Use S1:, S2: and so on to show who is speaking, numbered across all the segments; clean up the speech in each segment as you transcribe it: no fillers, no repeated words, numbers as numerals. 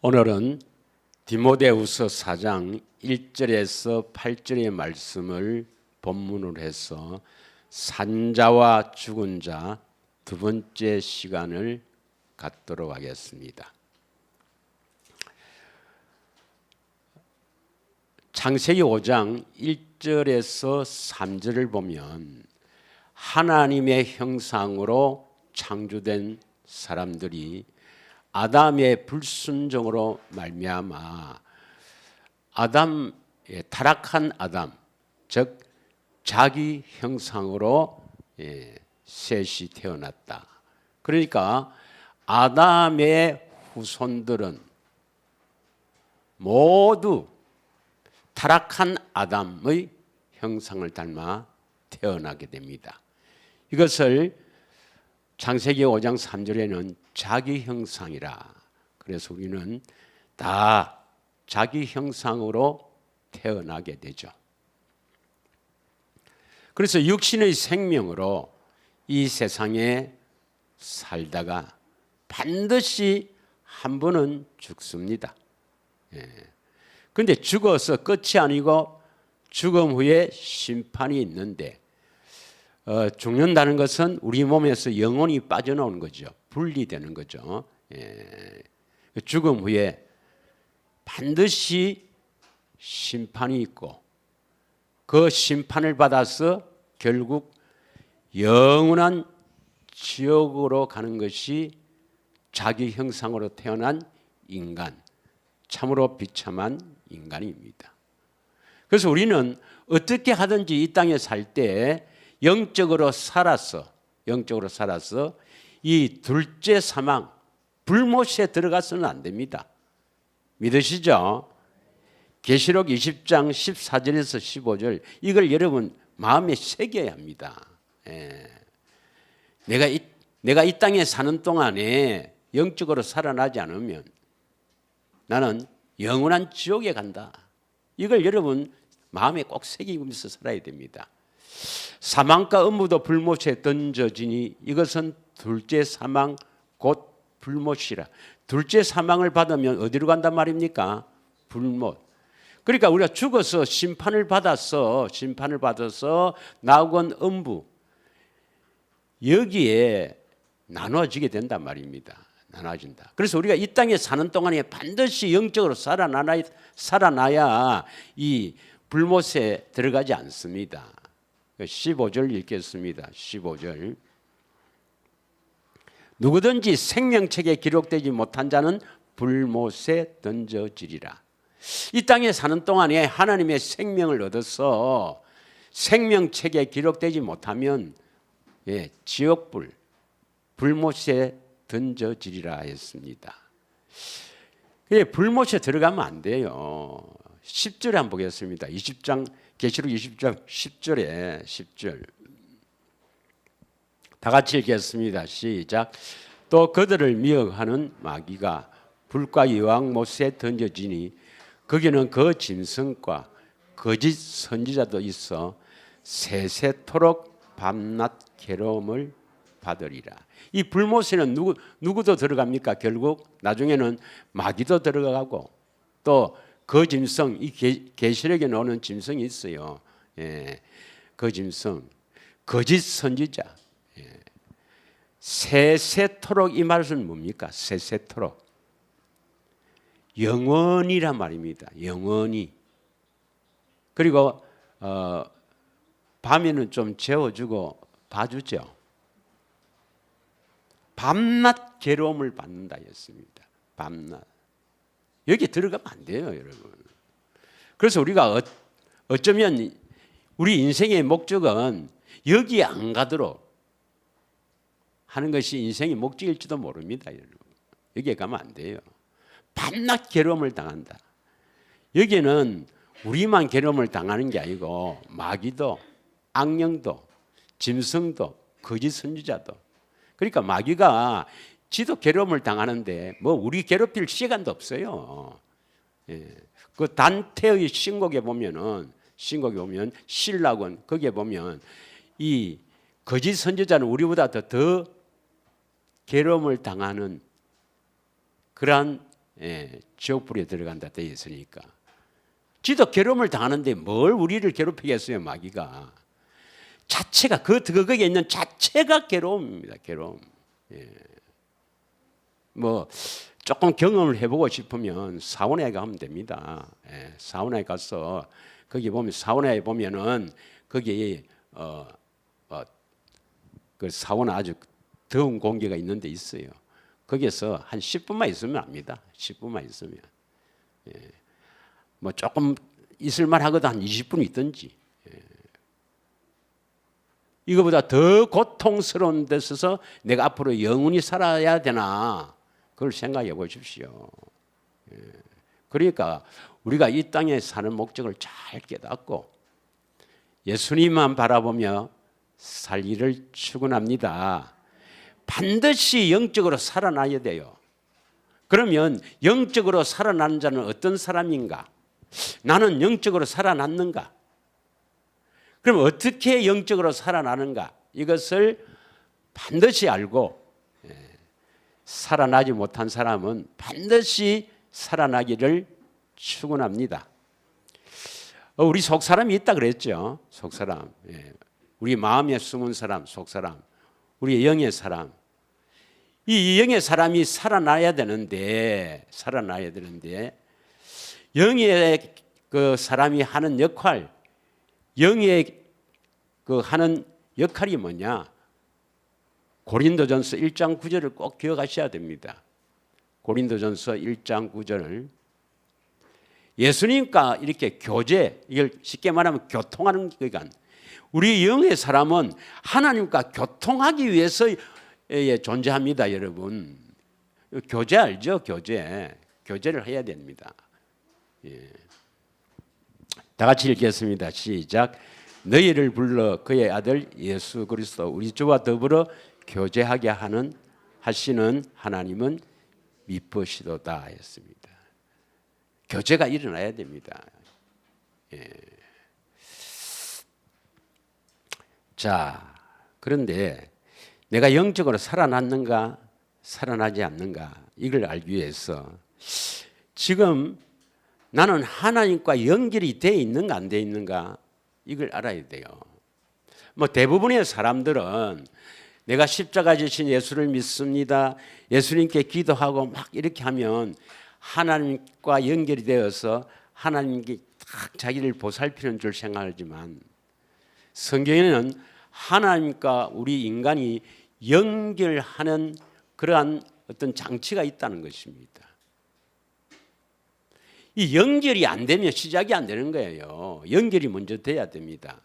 S1: 오늘은 디모데후서 4장 1절에서 8절의 말씀을 본문으로 해서 산자와 죽은 자 두 번째 시간을 갖도록 하겠습니다. 창세기 5장 1절에서 3절을 보면 하나님의 형상으로 창조된 사람들이 아담의 불순종으로 말미암아 타락한 아담, 즉 자기 형상으로 셋이 태어났다. 그러니까 아담의 후손들은 모두 타락한 아담의 형상을 닮아 태어나게 됩니다. 이것을 창세기 5장 3절에는 자기 형상이라. 그래서 우리는 다 자기 형상으로 태어나게 되죠. 그래서 육신의 생명으로 이 세상에 살다가 반드시 한 번은 죽습니다. 그런데 죽어서 끝이 아니고 죽음 후에 심판이 있는데 죽는다는 것은 우리 몸에서 영혼이 빠져나오는 거죠. 분리되는 거죠. 죽음 후에 반드시 심판이 있고 그 심판을 받아서 결국 영원한 지옥으로 가는 것이 자기 형상으로 태어난 인간, 참으로 비참한 인간입니다. 그래서 우리는 어떻게 하든지 이 땅에 살 때 영적으로 살아서 이 둘째 사망, 불못에 들어가서는 안 됩니다. 믿으시죠? 계시록 20장 14절에서 15절 이걸 여러분 마음에 새겨야 합니다. 내가 이 땅에 사는 동안에 영적으로 살아나지 않으면 나는 영원한 지옥에 간다. 이걸 여러분 마음에 꼭 새기면서 살아야 됩니다. 사망과 음부도 불못에 던져지니 이것은 둘째 사망 곧 불못이라. 둘째 사망을 받으면 어디로 간단 말입니까? 불못. 그러니까 우리가 죽어서 심판을 받아서 나오건 음부 여기에 나눠지게 된단 말입니다. 나눠진다. 그래서 우리가 이 땅에 사는 동안에 반드시 영적으로 살아나야 이 불못에 들어가지 않습니다. 15절 읽겠습니다. 15절. 누구든지 생명책에 기록되지 못한 자는 불못에 던져지리라. 이 땅에 사는 동안에 하나님의 생명을 얻어서 생명책에 기록되지 못하면 지옥불, 불못에 던져지리라 했습니다. 불못에 들어가면 안 돼요. 10절에 한번 보겠습니다. 20장 계시록 20장 10절 다 같이 읽겠습니다. 시작. 또 그들을 미혹하는 마귀가 불과 유황못에 던져지니 거기는 그 짐승과 거짓 선지자도 있어 세세토록 밤낮 괴로움을 받으리라. 이 불못에는 누구도 들어갑니까? 결국 나중에는 마귀도 들어가고 또 그 짐승, 이 계시록에 나오는 짐승이 있어요. 그 짐승, 거짓 선지자. 세세토록 이 말은 뭡니까? 세세토록. 영원이란 말입니다. 영원히. 그리고 밤에는 좀 재워주고 봐주죠. 밤낮 괴로움을 받는다 했습니다. 밤낮. 여기 들어가면 안 돼요, 여러분. 그래서 우리가 어쩌면 우리 인생의 목적은 여기 안 가도록 하는 것이 인생의 목적일지도 모릅니다, 여러분. 여기에 가면 안 돼요. 밤낮 괴로움을 당한다. 여기는 우리만 괴로움을 당하는 게 아니고 마귀도, 악령도, 짐승도, 거짓 선지자도. 그러니까 마귀가 지도 괴로움을 당하는데 뭐 우리 괴롭힐 시간도 없어요. 그 단테의 신곡에 보면 신라곤 거기에 보면 이 거짓 선지자는 우리보다 더 괴로움을 당하는 그러한 지옥불에 들어간다 되어 있으니까. 지도 괴로움을 당하는데 뭘 우리를 괴롭히겠어요, 마귀가. 자체가 거기에 있는 자체가 괴로움입니다. 괴로움. 뭐 조금 경험을 해보고 싶으면 사우나에 가면 됩니다. 사우나에 가서 거기 보면 사우나에 보면은 거기 그 사우나 아주 더운 공기가 있는 데 있어요. 거기에서 한 10분만 있으면 압니다. 10분만 있으면. 뭐 조금 있을만 하거든 한 20분 있든지. 이거보다 더 고통스러운 데 있어서 내가 앞으로 영원히 살아야 되나 그걸 생각해 보십시오. 그러니까 우리가 이 땅에 사는 목적을 잘 깨닫고 예수님만 바라보며 살기를 축원합니다. 반드시 영적으로 살아나야 돼요. 그러면 영적으로 살아나는 자는 어떤 사람인가? 나는 영적으로 살아났는가? 그럼 어떻게 영적으로 살아나는가? 이것을 반드시 알고 살아나지 못한 사람은 반드시 살아나기를 축원합니다. 우리 속사람이 있다 그랬죠. 속사람. 우리 마음에 숨은 사람, 속사람. 우리 영의 사람. 이 영의 사람이 살아나야 되는데 영의 그 사람이 하는 역할, 영의 그 하는 역할이 뭐냐? 고린도전서 1장 9절을 꼭 기억하셔야 됩니다. 고린도전서 1장 9절을 예수님과 이렇게 교제, 이걸 쉽게 말하면 교통하는 기간. 우리 영의 사람은 하나님과 교통하기 위해서 존재합니다, 여러분. 교제 알죠? 교제를 해야 됩니다. 다 같이 읽겠습니다. 시작. 너희를 불러 그의 아들 예수 그리스도 우리 주와 더불어 교제하게 하시는 하나님은 미쁘시도다 했습니다. 교제가 일어나야 됩니다. 자, 그런데 내가 영적으로 살아났는가 살아나지 않는가 이걸 알기 위해서 지금 나는 하나님과 연결이 되어 있는가 안 되어 있는가 이걸 알아야 돼요. 뭐 대부분의 사람들은 내가 십자가 지신 예수를 믿습니다. 예수님께 기도하고 막 이렇게 하면 하나님과 연결이 되어서 하나님께 딱 자기를 보살피는 줄 생각하지만 성경에는 하나님과 우리 인간이 연결하는 그러한 어떤 장치가 있다는 것입니다. 이 연결이 안 되면 시작이 안 되는 거예요. 연결이 먼저 돼야 됩니다.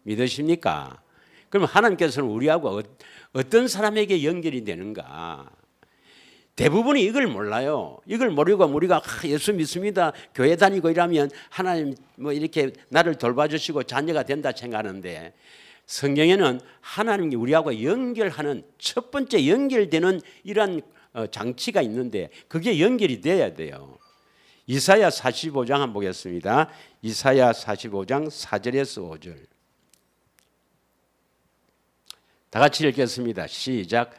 S1: 믿으십니까? 그럼 하나님께서는 우리하고 어떤 사람에게 연결이 되는가? 대부분이 이걸 몰라요. 이걸 모르고 우리가 예수 믿습니다. 교회 다니고 이러면 하나님 뭐 이렇게 나를 돌봐주시고 자녀가 된다 생각하는데 성경에는 하나님이 우리하고 연결하는 첫 번째 연결되는 이러한 장치가 있는데 그게 연결이 돼야 돼요. 이사야 45장 한번 보겠습니다. 이사야 45장 4절에서 5절. 다 같이 읽겠습니다. 시작.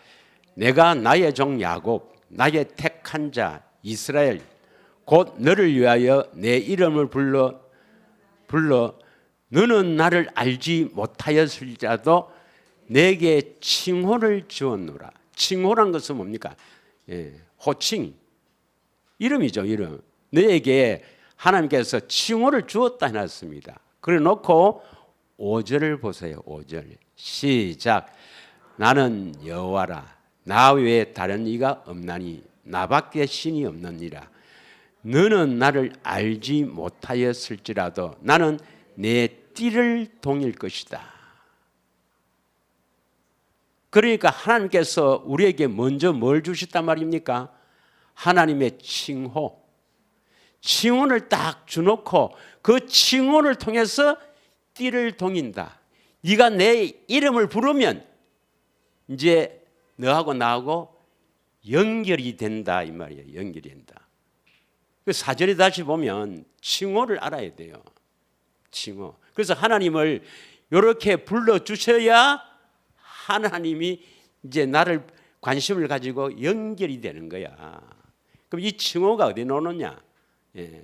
S1: 내가 나의 종 야곱 나의 택한 자 이스라엘 곧 너를 위하여 내 이름을 불러 너는 나를 알지 못하였을지라도 내게 칭호를 주었노라. 칭호란 것은 뭡니까? 호칭 이름이죠. 이름. 너에게 하나님께서 칭호를 주었다 해놨습니다. 그래 놓고 5절을 보세요. 5절 시작. 나는 여호와라 나 외에 다른 이가 없나니 나밖에 신이 없느니라. 너는 나를 알지 못하였을지라도 나는 내 띠를 동일 것이다. 그러니까 하나님께서 우리에게 먼저 뭘 주셨단 말입니까? 하나님의 칭호. 칭호를 딱 주놓고 그 칭호를 통해서 띠를 동인다. 네가 내 이름을 부르면 이제 너하고 나하고 연결이 된다 이 말이에요. 연결이 된다. 그 4절에 다시 보면 칭호를 알아야 돼요. 칭호. 그래서 하나님을 이렇게 불러주셔야 하나님이 이제 나를 관심을 가지고 연결이 되는 거야. 그럼 이 칭호가 어디 나오느냐? 예.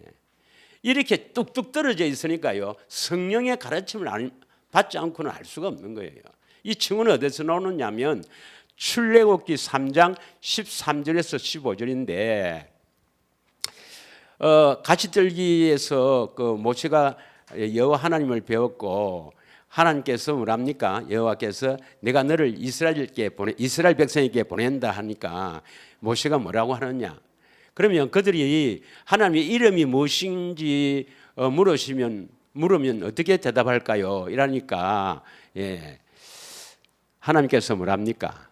S1: 이렇게 뚝뚝 떨어져 있으니까요. 성령의 가르침을 받지 않고는 알 수가 없는 거예요. 이 칭호는 어디서 나오느냐면 출애굽기 3장 13절에서 15절인데 가시떨기에서 그 모세가 여호와 하나님을 배웠고 하나님께서 뭐랍니까? 여호와께서 내가 너를 이스라엘 백성에게 보낸다 하니까 모세가 뭐라고 하느냐? 그러면 그들이 하나님의 이름이 무엇인지 물으면 어떻게 대답할까요? 이러니까 예. 하나님께서 뭐랍니까?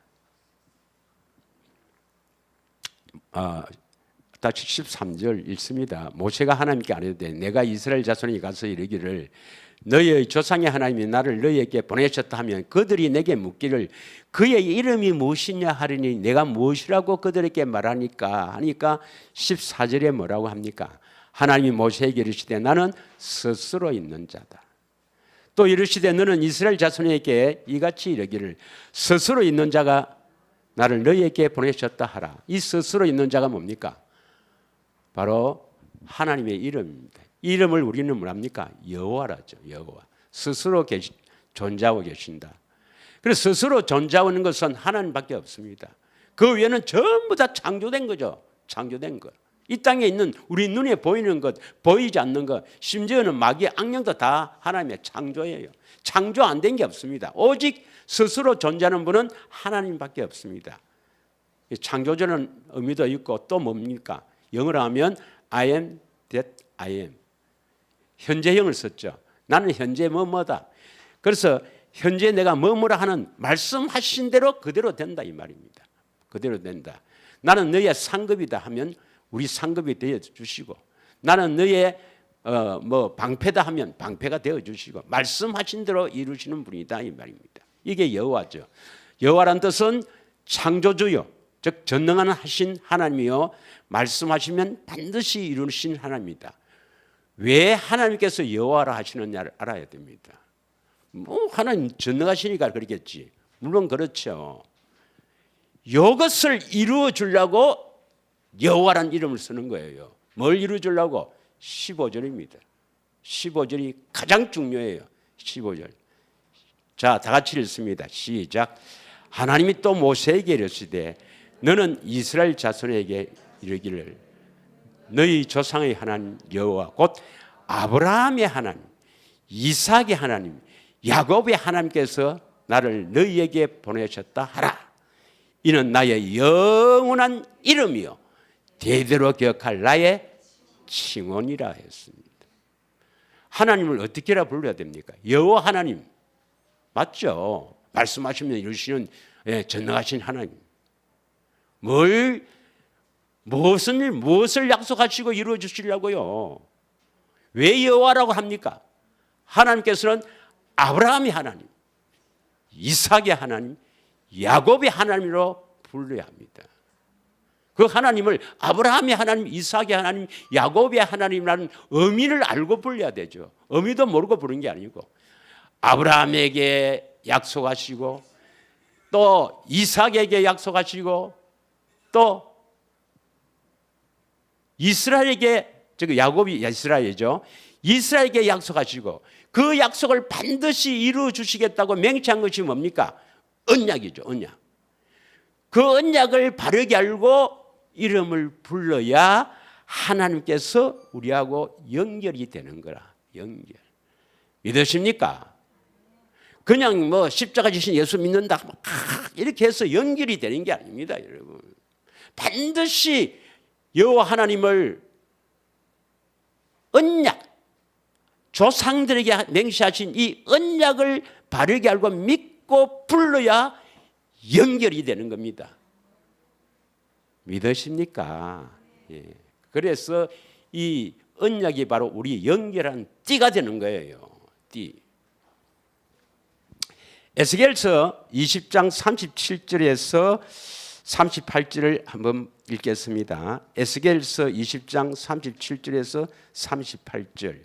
S1: 딱 13절 읽습니다. 모세가 하나님께 아뢰되 내가 이스라엘 자손에게 가서 이르기를 너희의 조상의 하나님이 나를 너희에게 보내셨다 하면 그들이 내게 묻기를 그의 이름이 무엇이냐 하리니 내가 무엇이라고 그들에게 말하니까 하니까 14절에 뭐라고 합니까? 하나님이 모세에게 이르시되 나는 스스로 있는 자다. 또 이르시되 너는 이스라엘 자손에게 이같이 이르기를 스스로 있는 자가 나를 너희에게 보내셨다 하라. 이 스스로 있는 자가 뭡니까? 바로 하나님의 이름입니다. 이름을 우리는 뭐랍니까? 여호와라죠. 여호와. 스스로 존재하고 계신다. 그래서 스스로 존재하는 것은 하나님밖에 없습니다. 그 외에는 전부 다 창조된 거죠. 창조된 것. 이 땅에 있는 우리 눈에 보이는 것, 보이지 않는 것, 심지어는 마귀, 악령도 다 하나님의 창조예요. 창조 안 된 게 없습니다. 오직 스스로 존재하는 분은 하나님밖에 없습니다. 창조주는 의미도 있고 또 뭡니까? 영어로 하면 I am that I am. 현재형을 썼죠. 나는 현재 뭐뭐다. 그래서 현재 내가 뭐뭐라 하는 말씀하신 대로 그대로 된다 이 말입니다. 그대로 된다. 나는 너의 상급이다 하면 우리 상급이 되어 주시고 나는 너의 방패다 하면 방패가 되어 주시고 말씀하신 대로 이루시는 분이다 이 말입니다. 이게 여호와죠. 여호와란 뜻은 창조주요. 즉 전능하신 하나님이요. 말씀하시면 반드시 이루신 하나님이다. 왜 하나님께서 여호와라 하시느냐를 알아야 됩니다. 하나님 전능하시니까 그러겠지. 물론 그렇죠. 이것을 이루어 주려고 여호와란 이름을 쓰는 거예요. 뭘 이루어 주려고? 15절입니다. 15절이 가장 중요해요. 15절. 자, 다 같이 읽습니다. 시작. 하나님이 또 모세에게 이르시되 너는 이스라엘 자손에게 이르기를 너희 조상의 하나님 여호와 곧 아브라함의 하나님, 이삭의 하나님, 야곱의 하나님께서 나를 너희에게 보내셨다 하라. 이는 나의 영원한 이름이요 대대로 기억할 나의 칭언이라 했습니다. 하나님을 어떻게라 불러야 됩니까? 여호와 하나님 맞죠? 말씀하시면 이루시는 전능하신 하나님. 무엇을 약속하시고 이루어 주시려고요? 왜 여호와라고 합니까? 하나님께서는 아브라함의 하나님, 이삭의 하나님, 야곱의 하나님으로 불러야 합니다. 그 하나님을 아브라함의 하나님, 이삭의 하나님, 야곱의 하나님이라는 의미를 알고 불러야 되죠. 의미도 모르고 부르는 게 아니고 아브라함에게 약속하시고 또 이삭에게 약속하시고 또 이스라엘에게 야곱이 이스라엘이죠. 이스라엘에게 약속하시고 그 약속을 반드시 이루어 주시겠다고 맹세한 것이 뭡니까? 언약이죠. 언약. 그 언약을 바르게 알고 이름을 불러야 하나님께서 우리하고 연결이 되는 거라. 연결. 믿으십니까? 그냥 십자가 지신 예수 믿는다 이렇게 해서 연결이 되는 게 아닙니다, 여러분. 반드시 여호와 하나님을 언약, 조상들에게 맹세하신 이 언약을 바르게 알고 믿고 불러야 연결이 되는 겁니다. 믿으십니까? 예. 그래서 이 언약이 바로 우리 연결한 띠가 되는 거예요. 띠. 에스겔서 20장 37절에서 38절을 한번 읽겠습니다. 에스겔서 20장 37절에서 38절.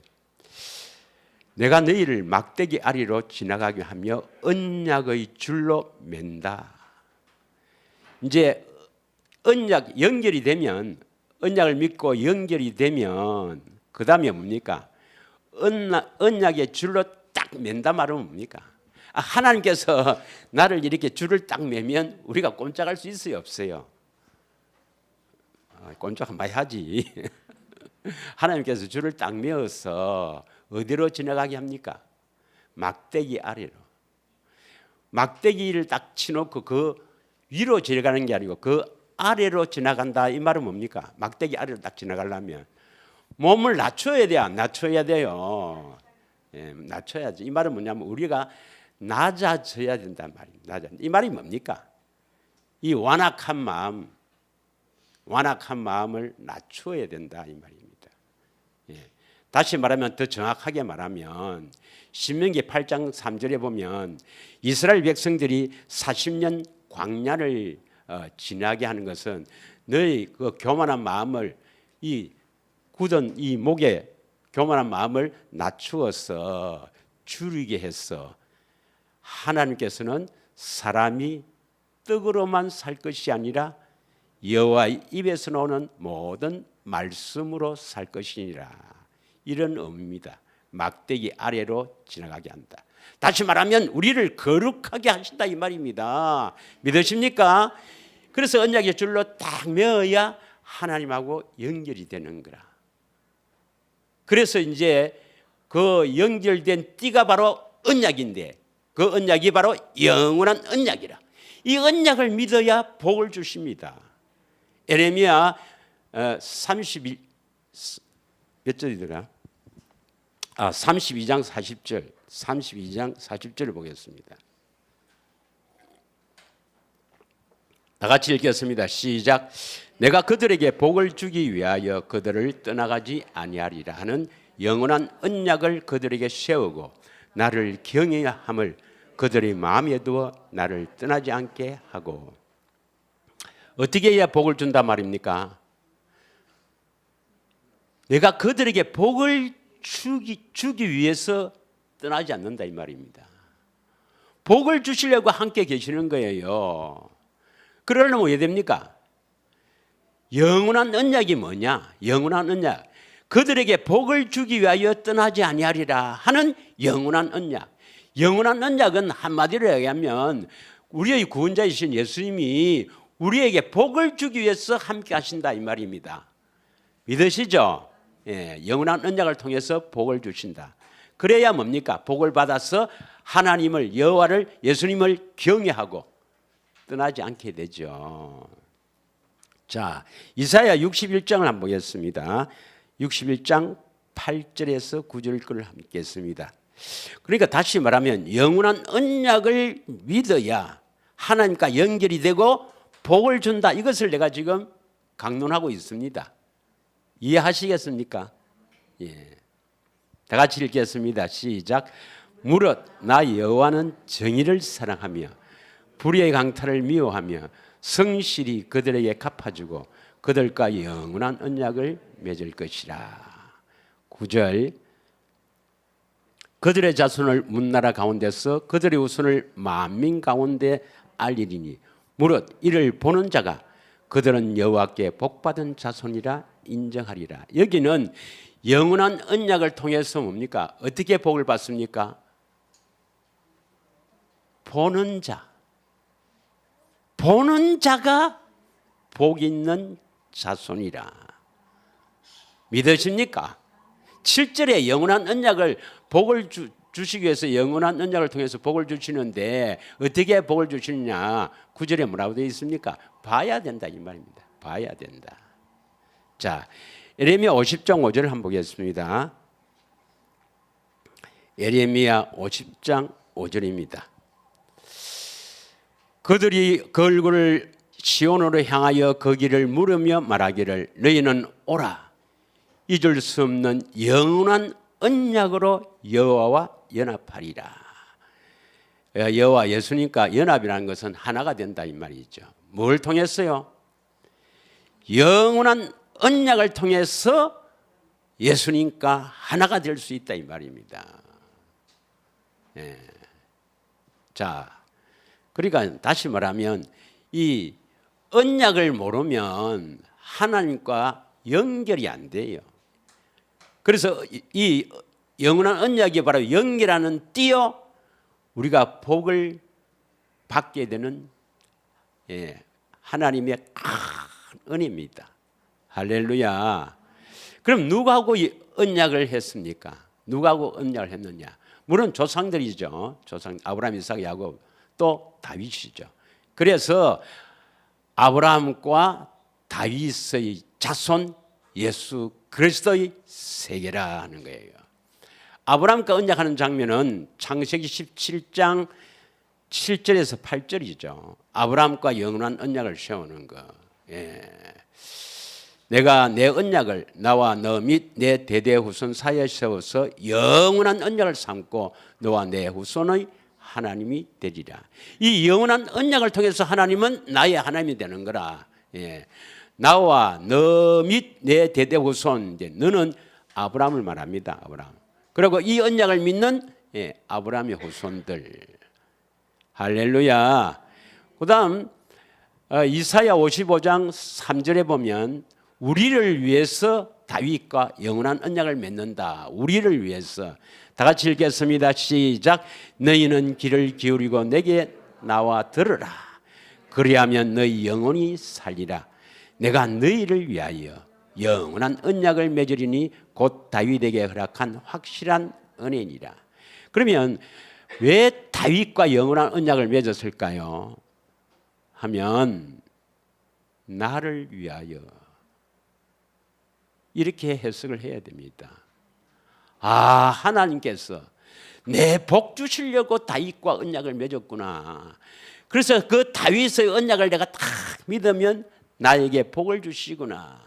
S1: 내가 너희를 막대기 아리로 지나가게 하며 언약의 줄로 맨다. 이제 언약 연결이 되면 언약을 믿고 연결이 되면 그 다음에 뭡니까? 언약의 줄로 딱 맨다 말은 뭡니까? 하나님께서 나를 이렇게 줄을 딱 매면 우리가 꼼짝할 수 있어요, 없어요? 꼼짝 한번 하지. 하나님께서 줄을 딱 메어서 어디로 지나가게 합니까? 막대기 아래로. 막대기를 딱 치놓고 그 위로 지나가는 게 아니고 그 아래로 지나간다. 이 말은 뭡니까? 막대기 아래로 딱 지나가려면 몸을 낮춰야 돼요, 안 낮춰야 돼요? 예, 낮춰야지. 이 말은 뭐냐면 우리가 낮아져야 된단 말입니다. 이 말이 뭡니까? 이 완악한 마음을 낮춰야 된다 이 말입니다. 예. 다시 말하면 더 정확하게 말하면 신명기 8장 3절에 보면 이스라엘 백성들이 40년 광야를 지나게 하는 것은 너희 그 교만한 마음을 이 굳은 이 목에 교만한 마음을 낮추어서 줄이게 했어. 하나님께서는 사람이 떡으로만 살 것이 아니라 여호와의 입에서 나오는 모든 말씀으로 살 것이니라. 이런 의미입니다. 막대기 아래로 지나가게 한다. 다시 말하면 우리를 거룩하게 하신다 이 말입니다. 믿으십니까? 그래서 언약의 줄로 딱 메어야 하나님하고 연결이 되는 거라. 그래서 이제 그 연결된 띠가 바로 언약인데 그 언약이 바로 영원한 언약이라. 이 언약을 믿어야 복을 주십니다. 에레미야 32 몇 절이더라? 32장 40절. 32장 40절을 보겠습니다. 다 같이 읽겠습니다. 시작. 내가 그들에게 복을 주기 위하여 그들을 떠나가지 아니하리라 하는 영원한 언약을 그들에게 세우고 나를 경외함을 그들의 마음에 두어 나를 떠나지 않게 하고. 어떻게 해야 복을 준단 말입니까? 내가 그들에게 복을 주기 위해서 떠나지 않는다 이 말입니다. 복을 주시려고 함께 계시는 거예요. 그러려면 왜 됩니까? 영원한 언약이 뭐냐? 영원한 언약. 그들에게 복을 주기 위하여 떠나지 아니하리라 하는 영원한 언약. 영원한 언약은 한마디로 얘기하면 우리의 구원자이신 예수님이 우리에게 복을 주기 위해서 함께 하신다 이 말입니다. 믿으시죠? 예, 영원한 언약을 통해서 복을 주신다. 그래야 뭡니까? 복을 받아서 하나님을 여호와를 예수님을 경외하고 떠나지 않게 되죠. 자, 이사야 61장을 한번 보겠습니다. 61장 8절에서 9절 걸 함께 읽겠습니다. 그러니까 다시 말하면 영원한 언약을 믿어야 하나님과 연결이 되고 복을 준다. 이것을 내가 지금 강론하고 있습니다. 이해하시겠습니까? 예. 다 같이 읽겠습니다. 시작. 무릇 나 여호와는 정의를 사랑하며 불의의 강탈을 미워하며 성실히 그들에게 갚아주고 그들과 영원한 언약을 맺을 것이라. 9절. 그들의 자손을 문나라 가운데서 그들의 후손을 만민 가운데 알리리니 무릇 이를 보는 자가 그들은 여호와께 복받은 자손이라 인정하리라. 여기는 영원한 언약을 통해서 뭡니까? 어떻게 복을 받습니까? 보는 자. 보는 자가 복 있는 자손이라. 믿으십니까? 7절에 영원한 언약을 복을 주시기 위해서 영원한 언약을 통해서 복을 주시는데 어떻게 복을 주시느냐? 9절에 뭐라고 되어 있습니까? 봐야 된다 이 말입니다. 봐야 된다. 자, 예레미야 50장 5절을 한번 보겠습니다. 예레미야 50장 5절입니다. 그들이 그 얼굴을 시온으로 향하여 거기를 물으며 말하기를 너희는 오라 잊을 수 없는 영원한 언약으로 여호와와 연합하리라. 여호와 예수님과 연합이라는 것은 하나가 된다 이 말이죠. 뭘 통해서요? 영원한 언약을 통해서 예수님과 하나가 될 수 있다 이 말입니다. 예. 자, 그러니까 다시 말하면 이 언약을 모르면 하나님과 연결이 안 돼요. 그래서 이 영원한 언약이 바로 연결하는 띠어 우리가 복을 받게 되는 하나님의 큰 은혜입니다. 할렐루야. 그럼 누구하고 언약을 했습니까? 누구하고 언약을 했느냐? 물론 조상들이죠. 조상 아브라함, 이삭, 야곱, 또 다윗이죠. 그래서 아브라함과 다윗의 자손 예수 그리스도의 세계라는 거예요. 아브라함과 언약하는 장면은 창세기 17장 7절에서 8절이죠. 아브라함과 영원한 언약을 세우는 거. 내가 내 언약을 나와 너 및 내 대대 후손 사이에 세워서 영원한 언약을 삼고 너와 내 후손의 하나님이 되리라. 이 영원한 언약을 통해서 하나님은 나의 하나님이 되는 거라. 나와 너 및 내 대대 후손, 이제 너는 아브라함을 말합니다. 아브라함. 그리고 이 언약을 믿는 아브라함의 후손들. 할렐루야. 그다음 이사야 55장 3절에 보면 우리를 위해서 다윗과 영원한 언약을 맺는다. 우리를 위해서. 다 같이 읽겠습니다. 시작. 너희는 귀를 기울이고 내게 나와 들으라. 그리하면 너희 영혼이 살리라. 내가 너희를 위하여 영원한 언약을 맺으리니 곧 다윗에게 허락한 확실한 은혜니라. 그러면 왜 다윗과 영원한 언약을 맺었을까요? 하면 나를 위하여, 이렇게 해석을 해야 됩니다. 하나님께서 내 복 주시려고 다윗과 언약을 맺었구나. 그래서 그 다윗의 언약을 내가 딱 믿으면 나에게 복을 주시구나.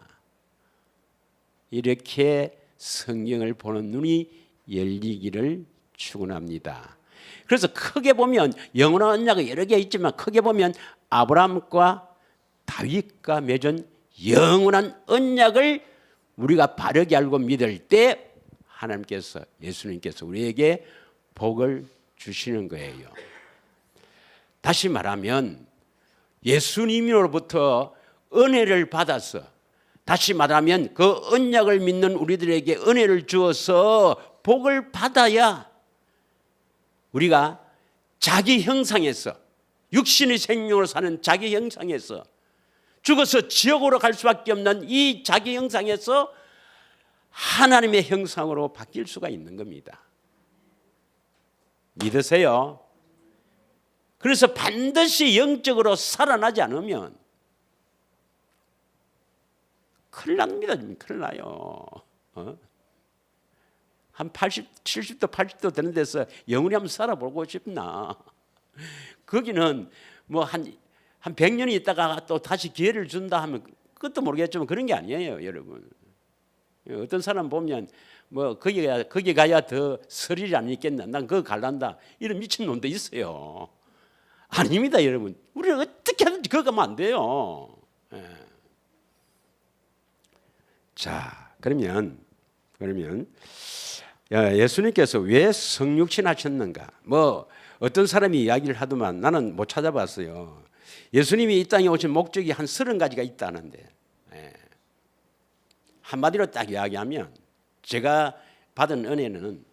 S1: 이렇게 성경을 보는 눈이 열리기를 축원합니다. 그래서 크게 보면 영원한 언약이 여러 개 있지만 크게 보면 아브라함과 다윗과 맺은 영원한 언약을 우리가 바르게 알고 믿을 때 하나님께서, 예수님께서 우리에게 복을 주시는 거예요. 다시 말하면 예수님으로부터 은혜를 받아서, 다시 말하면 그 언약을 믿는 우리들에게 은혜를 주어서 복을 받아야 우리가 자기 형상에서, 육신의 생명으로 사는 자기 형상에서, 죽어서 지옥으로 갈 수밖에 없는 이 자기 형상에서 하나님의 형상으로 바뀔 수가 있는 겁니다. 믿으세요? 그래서 반드시 영적으로 살아나지 않으면 큰일 납니다. 큰일 나요. 한 80, 70도 80도 되는 데서 영원히 한번 살아보고 싶나? 거기는 뭐 한 100년이 있다가 또 다시 기회를 준다 하면 그것도 모르겠지만 그런 게 아니에요, 여러분. 어떤 사람 보면 뭐 거기 가야 더 스릴이 안 있겠나? 난 그거 갈란다. 이런 미친놈도 있어요. 아닙니다, 여러분. 우리는 어떻게 하든지 그거 가면 안 돼요. 자, 그러면 예수님께서 왜 성육신 하셨는가? 뭐 어떤 사람이 이야기를 하더만 나는 못 찾아봤어요. 예수님이 이 땅에 오신 목적이 한 30가지가 있다는데, 한마디로 딱 이야기하면 제가 받은 은혜는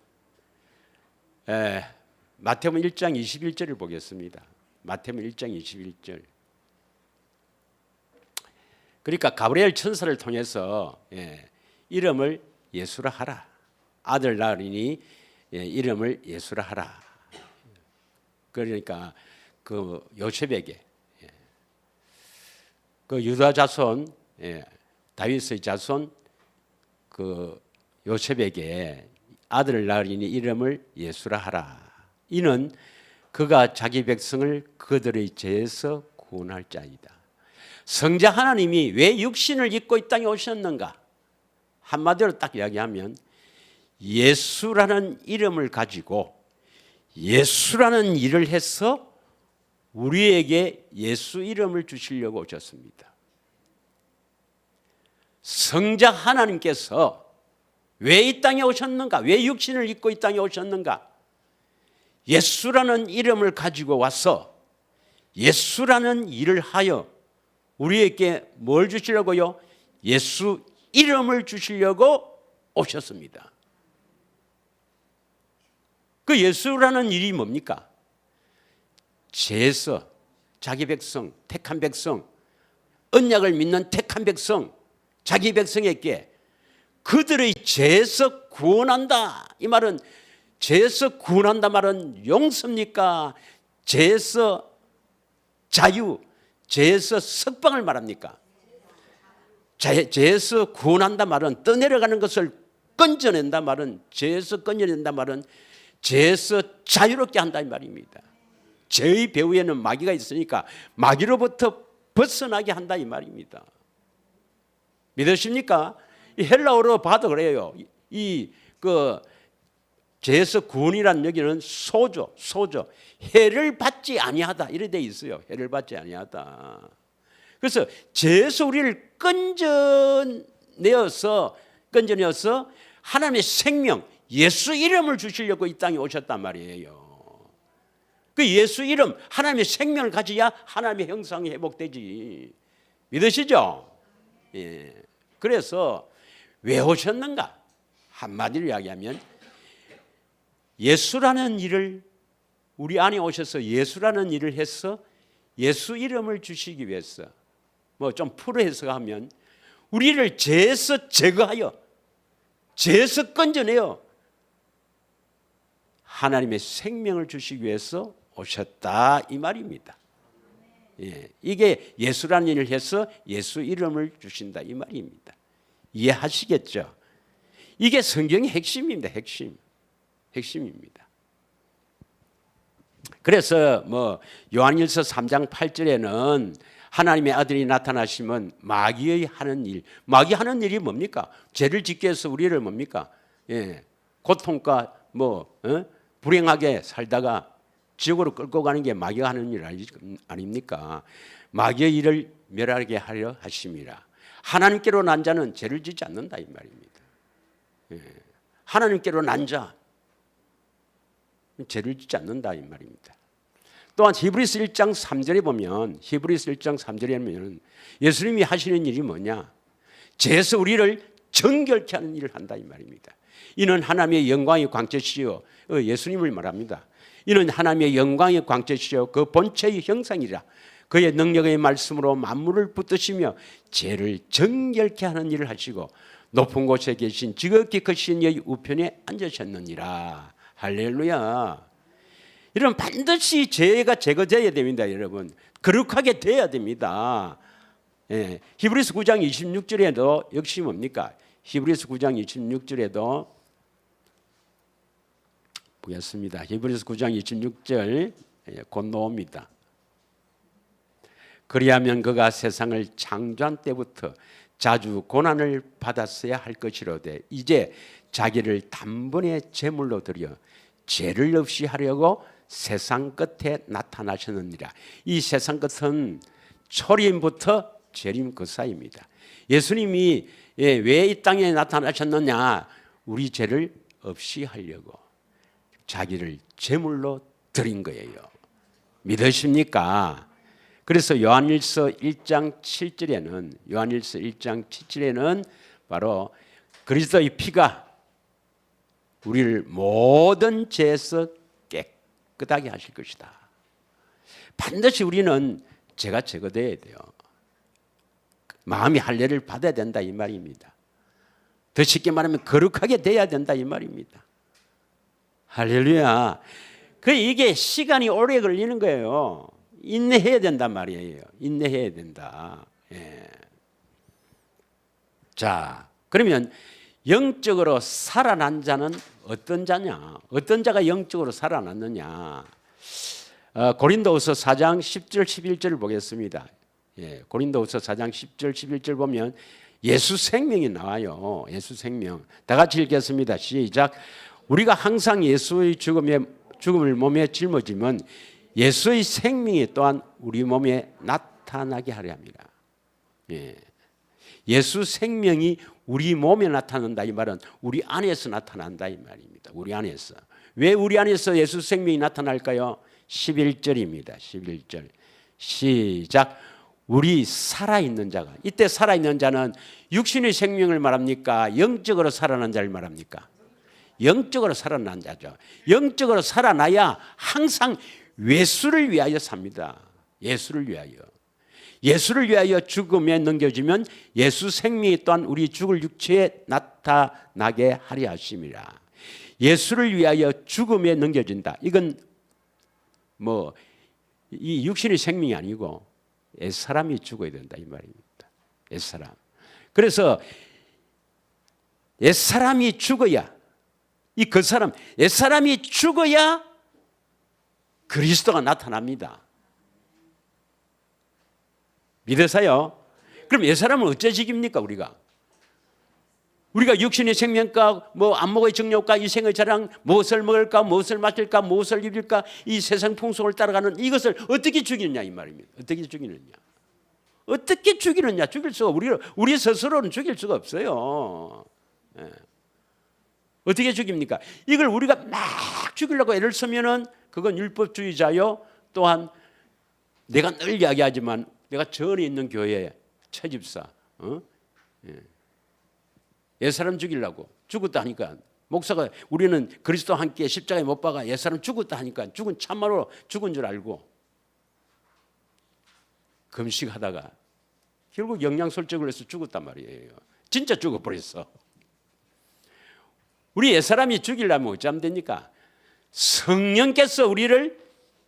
S1: 마태복음 1장 21절을 보겠습니다. 마태복음 1장 21절. 그러니까 가브리엘 천사를 통해서 이름을 예수라 하라. 아들 낳으리니 이름을 예수라 하라. 그러니까 그 요셉에게, 그 유다 자손, 다윗의 자손 그 요셉에게 아들을 낳으리니 이름을 예수라 하라. 이는 그가 자기 백성을 그들의 죄에서 구원할 자이다. 성자 하나님이 왜 육신을 입고 이 땅에 오셨는가? 한마디로 딱 이야기하면 예수라는 이름을 가지고 예수라는 일을 해서 우리에게 예수 이름을 주시려고 오셨습니다. 성자 하나님께서 왜 이 땅에 오셨는가? 왜 육신을 입고 이 땅에 오셨는가? 예수라는 이름을 가지고 와서 예수라는 일을 하여 우리에게 뭘 주시려고요? 예수 이름을 주시려고 오셨습니다. 그 예수라는 일이 뭡니까? 죄에서 자기 백성, 택한 백성, 언약을 믿는 택한 백성, 자기 백성에게 그들의 죄에서 구원한다. 이 말은 죄에서 구원한다 말은 용서입니까? 죄에서 자유, 죄에서 석방을 말합니까? 죄에서 구원한다 말은 떠내려가는 것을 건져낸다 말은, 죄에서 건져낸다 말은 죄에서 자유롭게 한다 이 말입니다. 죄의 배후에는 마귀가 있으니까 마귀로부터 벗어나게 한다 이 말입니다. 믿으십니까? 이 헬라어로 봐도 그래요. 죄에서 구원이란 여기는 소조, 해를 받지 아니하다 이래 돼 있어요. 해를 받지 아니하다. 그래서 죄에서 우리를 건져내어서 하나님의 생명, 예수 이름을 주시려고 이 땅에 오셨단 말이에요. 그 예수 이름, 하나님의 생명을 가져야 하나님의 형상이 회복되지. 믿으시죠? 예. 그래서 왜 오셨는가? 한마디로 이야기하면 예수라는 일을 우리 안에 오셔서 예수라는 일을 해서 예수 이름을 주시기 위해서, 뭐 좀 풀어 해석하면 우리를 죄에서 제거하여 죄에서 건져내어 하나님의 생명을 주시기 위해서 오셨다 이 말입니다. 예, 이게 예수라는 일을 해서 예수 이름을 주신다 이 말입니다. 이해하시겠죠? 이게 성경의 핵심입니다. 핵심입니다. 그래서 뭐 요한일서 3장 8절에는 하나님의 아들이 나타나시면 마귀의 하는 일, 마귀 하는 일이 뭡니까? 죄를 짓게 해서 우리를 뭡니까? 예, 고통과 불행하게 살다가 지옥으로 끌고 가는 게 마귀가 하는 일 아닙니까? 마귀의 일을 멸하게 하려 하심이라. 하나님께로 난 자는 죄를 짓지 않는다 이 말입니다. 예, 하나님께로 난 자, 죄를 짓지 않는다 이 말입니다. 또한 히브리서 1장 3절에 보면 예수님이 하시는 일이 뭐냐? 죄에서 우리를 정결케 하는 일을 한다 이 말입니다. 이는 하나님의 영광의 광채시요, 예수님을 말합니다. 이는 하나님의 영광의 광채시요 그 본체의 형상이라. 그의 능력의 말씀으로 만물을 붙드시며 죄를 정결케 하는 일을 하시고 높은 곳에 계신 지극히 크신 이의 우편에 앉으셨느니라. 할렐루야. 이런 반드시 죄가 제거되어야 됩니다, 여러분. 거룩하게 돼야 됩니다. 예. 히브리서 9장 26절에도 역시 뭡니까? 히브리서 9장 26절에도 보겠습니다. 히브리서 9장 26절 곧 나옵니다. 그리하면 그가 세상을 창조한 때부터 자주 고난을 받았어야 할 것이로되 이제 자기를 단번에 제물로 드려 죄를 없이 하려고 세상 끝에 나타나셨느니라. 이 세상 끝은 초림부터 재림 그 사이입니다. 예수님이 왜 이 땅에 나타나셨느냐? 우리 죄를 없이 하려고 자기를 제물로 드린 거예요. 믿으십니까? 그래서 요한일서 1장 7절에는 바로 그리스도의 피가 우리를 모든 죄에서 깨끗하게 하실 것이다. 반드시 우리는 죄가 제거돼야 돼요. 마음이 할례를 받아야 된다 이 말입니다. 더 쉽게 말하면 거룩하게 돼야 된다 이 말입니다. 할렐루야. 이게 시간이 오래 걸리는 거예요. 인내해야 된단 말이에요. 인내해야 된다. 예. 자, 그러면 영적으로 살아난 자는 어떤 자냐? 어떤 자가 영적으로 살아났느냐? 고린도후서 4장 10절 11절을 보겠습니다. 예, 고린도후서 4장 10절 11절 보면 예수 생명이 나와요. 예수 생명. 다 같이 읽겠습니다. 시작. 우리가 항상 예수의 죽음을 몸에 짊어지면 예수의 생명이 또한 우리 몸에 나타나게 하려 합니다. 예. 예수 생명이 우리 몸에 나타난다 이 말은 우리 안에서 나타난다 이 말입니다. 우리 안에서. 왜 우리 안에서 예수 생명이 나타날까요? 11절입니다. 11절. 시작. 우리 살아있는 자가, 이때 살아있는 자는 육신의 생명을 말합니까? 영적으로 살아난 자를 말합니까? 영적으로 살아난 자죠. 영적으로 살아나야 항상 예수를 위하여 삽니다. 예수를 위하여. 예수를 위하여 죽음에 넘겨지면 예수 생명이 또한 우리 죽을 육체에 나타나게 하려 하심이라. 예수를 위하여 죽음에 넘겨진다. 이건 뭐 이 육신의 생명이 아니고 옛사람이 죽어야 된다 이 말입니다. 옛사람. 그래서 옛사람이 죽어야 그 사람 옛사람이 죽어야 그리스도가 나타납니다. 믿으세요? 그럼 옛사람은 어째 죽입니까 우리가 육신의 생명과 뭐 안목의 정욕과 이생의 자랑, 무엇을 먹을까, 무엇을 마실까, 무엇을 입을까, 이 세상 풍속을 따라가는 이것을 어떻게 죽이느냐 이 말입니다. 어떻게 죽이느냐? 어떻게 죽이느냐? 죽일 수가 우리 스스로는 죽일 수가 없어요. 예. 어떻게 죽입니까? 이걸 우리가 막 죽이려고 애를 쓰면은 그건 율법주의자요. 또한 내가 늘 이야기하지만 내가 전에 있는 교회 채집사, 옛사람 죽이려고 죽었다 하니까 목사가 우리는 그리스도와 함께 십자가에 못 박아 옛사람 죽었다 하니까 죽은 참말로 죽은 줄 알고 금식하다가 결국 영양설적을 해서 죽었단 말이에요. 진짜 죽어버렸어. 우리 옛사람이 죽이려면 어찌하면 됩니까? 성령께서 우리를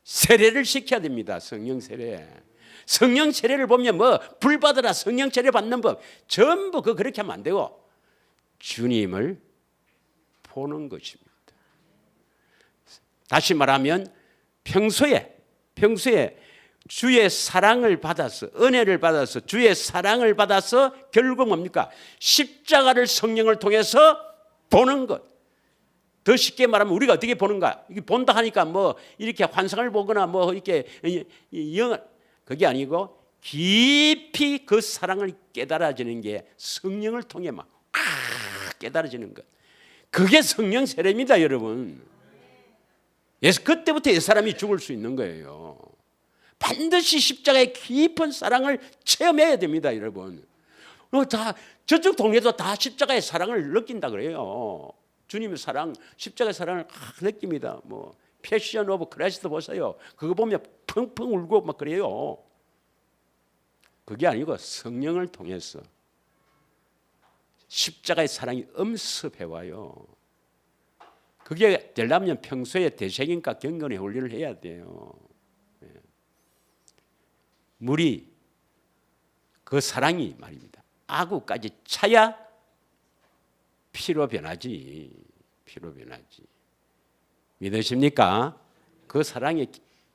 S1: 세례를 시켜야 됩니다. 성령 세례. 성령 세례를 보면 뭐 불 받으라 성령 세례 받는 법 전부 그렇게 하면 안 되고 주님을 보는 것입니다. 다시 말하면 평소에 주의 사랑을 받아서 은혜를 받아서 주의 사랑을 받아서 결국 뭡니까? 십자가를 성령을 통해서 보는 것. 더 쉽게 말하면 우리가 어떻게 보는가? 이게 본다 하니까 뭐 이렇게 환상을 보거나 뭐 이렇게 그게 아니고 깊이 그 사랑을 깨달아지는 게 성령을 통해 막 깨달아지는 것. 그게 성령 세례입니다, 여러분. 그때부터 옛사람이 죽을 수 있는 거예요. 반드시 십자가의 깊은 사랑을 체험해야 됩니다, 여러분. 다 저쪽 동네도 다 십자가의 사랑을 느낀다 그래요. 주님의 사랑, 십자가의 사랑을 느낍니다. 뭐 패션 오브 크라이스트 보세요. 그거 보면 펑펑 울고 막 그래요. 그게 아니고 성령을 통해서 십자가의 사랑이 엄습해와요. 그게 되려면 평소에 대sek인과 경건의 훈련을 해야 돼요. 물이 그 사랑이 말입니다. 아구까지 차야 피로 변하지. 피로 변하지. 믿으십니까? 그 사랑에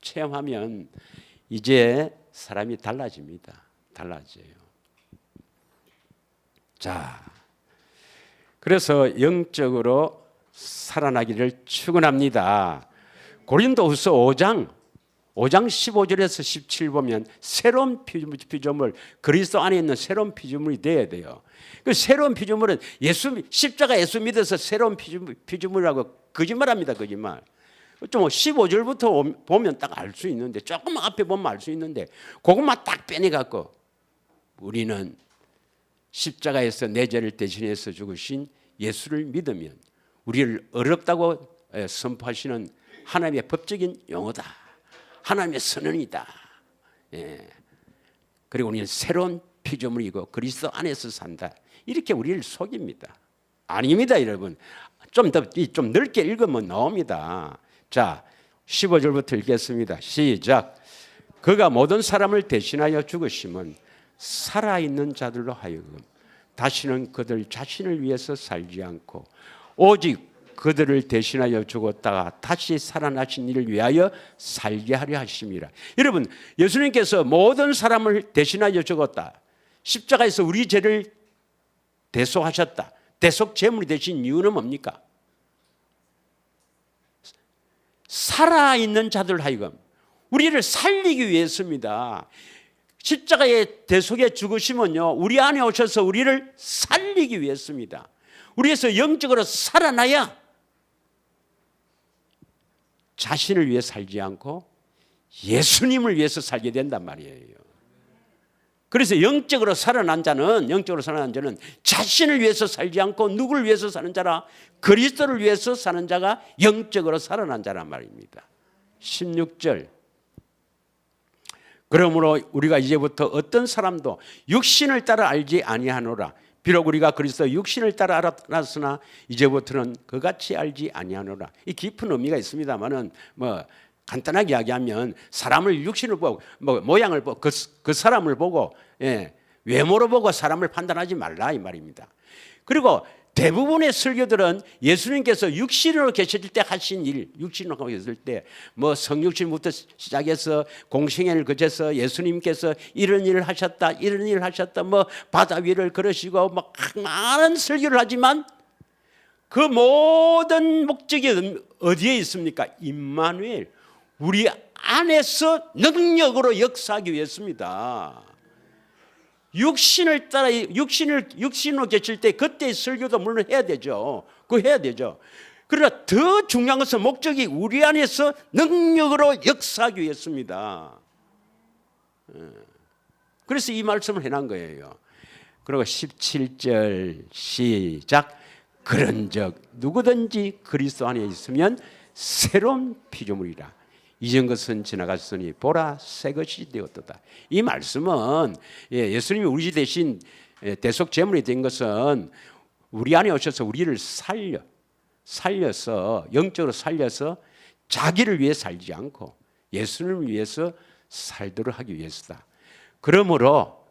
S1: 체험하면 이제 사람이 달라집니다. 달라져요. 자, 그래서 영적으로 살아나기를 축원합니다. 고린도후서 5장 15절에서 17 보면 새로운 피조물, 그리스도 안에 있는 새로운 피조물이 돼야 돼요. 그 새로운 피조물은 십자가 예수 믿어서 새로운 피조물이라고 거짓말합니다. 거짓말. 좀 15절부터 보면 딱 알 수 있는데 조금 앞에 보면 알 수 있는데 그것만 딱 빼내갖고 우리는 십자가에서 내 죄를 대신해서 죽으신 예수를 믿으면 우리를 어렵다고 선포하시는 하나님의 법적인 용어다. 하나님의 선언이다. 예. 그리고 우리는 새로운 피조물이고 그리스도 안에서 산다. 이렇게 우리를 속입니다. 아닙니다, 여러분. 좀 넓게 읽으면 나옵니다. 자, 15절부터 읽겠습니다. 시작. 그가 모든 사람을 대신하여 죽으심은 살아있는 자들로 하여금 다시는 그들 자신을 위해서 살지 않고 오직 그들을 대신하여 죽었다가 다시 살아나신 이를 위하여 살게 하려 하심이라. 여러분, 예수님께서 모든 사람을 대신하여 죽었다. 십자가에서 우리 죄를 대속하셨다. 대속 제물이 되신 이유는 뭡니까? 살아있는 자들 하여금 우리를 살리기 위해서입니다. 십자가의 대속의 죽으심은요, 우리 안에 오셔서 우리를 살리기 위해서입니다. 우리에서 영적으로 살아나야 자신을 위해 살지 않고 예수님을 위해서 살게 된단 말이에요. 그래서 영적으로 살아난 자는 자신을 위해서 살지 않고 누구를 위해서 사는 자라? 그리스도를 위해서 사는 자가 영적으로 살아난 자란 말입니다. 16절. 그러므로 우리가 이제부터 어떤 사람도 육신을 따라 알지 아니하노라. 비록 우리가 그리스도 육신을 따라 알았으나 이제부터는 그같이 알지 아니하노라. 이 깊은 의미가 있습니다만은 간단하게 이야기하면 사람을 육신을 보고 모양을 보고 그 사람을 보고 외모로 보고 사람을 판단하지 말라 이 말입니다. 그리고 대부분의 설교들은 예수님께서 육신으로 계실 때 하신 일, 육신으로 계실 때 성육신부터 시작해서 공생애를 거쳐서 예수님께서 이런 일을 하셨다, 이런 일을 하셨다, 바다 위를 걸으시고 많은 설교를 하지만 그 모든 목적이 어디에 있습니까? 임마누엘, 우리 안에서 능력으로 역사하기 위해서입니다. 육신을 따라 육신으로 계실 때 그때의 설교도 물론 해야 되죠. 그거 해야 되죠. 그러나 더 중요한 것은 목적이 우리 안에서 능력으로 역사하기 위해서입니다. 그래서 이 말씀을 해놓은 거예요. 그리고 17절 시작. 그런즉 누구든지 그리스도 안에 있으면 새로운 피조물이라. 이전 것은 지나갔으니 보라 새 것이 되었도다. 이 말씀은 예수님이 우리 대신 대속 제물이 된 것은 우리 안에 오셔서 우리를 살려서 영적으로 살려서 자기를 위해 살지 않고 예수님을 위해서 살도록 하기 위해서다. 그러므로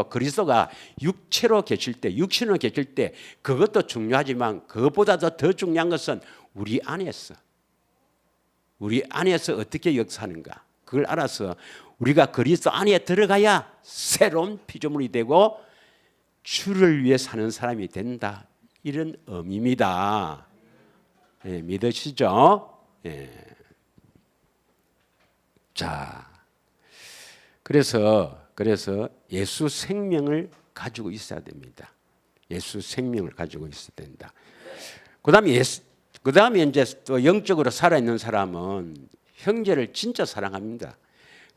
S1: 그리스도가 육체로 계실 때, 육신으로 계실 때 그것도 중요하지만 그것보다도 더 중요한 것은 우리 안에서 어떻게 역사하는가, 그걸 알아서 우리가 그리스도 안에 들어가야 새로운 피조물이 되고 주를 위해 사는 사람이 된다, 이런 의미입니다. 믿으시죠? 자, 그래서 예수 생명을 가지고 있어야 됩니다. 예수 생명을 가지고 있어야 된다. 그다음에 이제 또 영적으로 살아있는 사람은 형제를 진짜 사랑합니다.